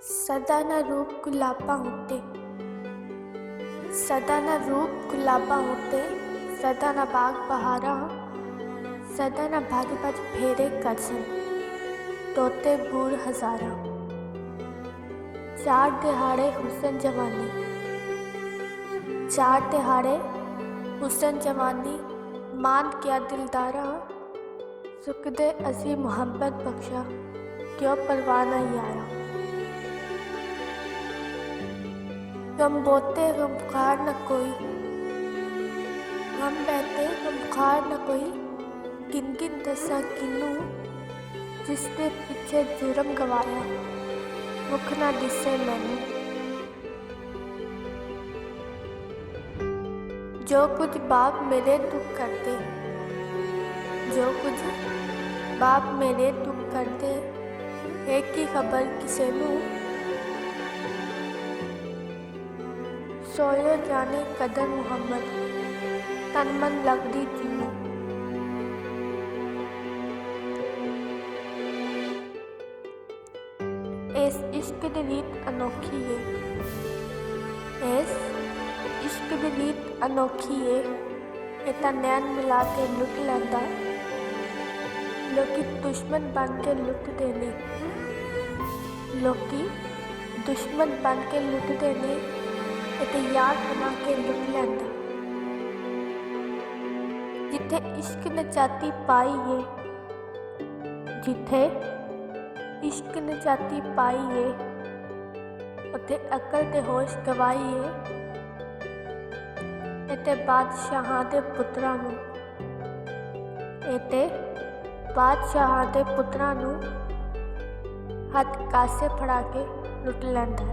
ਸਦਾ ਨਾ ਰੂਪ ਗੁਲਾਬਾਂ ਉੱਤੇ, ਸਦਾ ਨਾ ਰੂਪ ਗੁਲਾਬਾਂ ਉੱਤੇ, ਸਦਾ ਨਾ ਬਾਗ ਬਹਾਰਾਂ, ਸਦਾ ਨਾ ਭੱਜ ਭੱਜ ਫੇਰੇ ਕਰਸਨ ਤੋਤੇ ਬੂੜ ਹਜ਼ਾਰਾਂ। ਚਾਰ ਦਿਹਾੜੇ ਹੁਸਨ ਜਵਾਨੀ, ਚਾਰ ਦਿਹਾੜੇ ਹੁਸਨ ਜਵਾਨੀ, ਮਾਨ ਕਿਆ ਦਿਲਦਾਰਾਂ, ਸੁਖਦੇ ਅਸੀਂ ਮੁਹੱਬਤ ਬਖਸ਼ਾ क्यों परवाना यारा। गम बोते गम बुखार न कोई, गम बहते गम बुखार न कोई, किन किन दसा किनू जिसने पिछे जुर्म गवाया, मुख ना दिसे मैनू। जो कुछ बाप मेरे दुख करते, जो कुछ बाप मेरे दुख करते, एक ही खबर किसे नू, सोयो जाने कदर मुहम्मद तन मन लगदी जिन्नू। इस इश्क दी रीत अनोखी है, इस इश्क दी रीत अनोखी है, ये तां नैन मिला के लुट लैंदा, लोकी दुश्मन बन के लुटदे ने, लोकी दुश्मन बन के लुटदे ने, ते यार बना के लुट लैंदा। जिथे इश्क ने जाती पाई है, जिथे इश्क ने जाती पाई है, उते अकल ते होश गवाई है, इते बादशाहां दे पुत्रां नूं, इते बादशाहां दे पुत्रां नूं हथ कासे फड़ा के लुट लैंदा।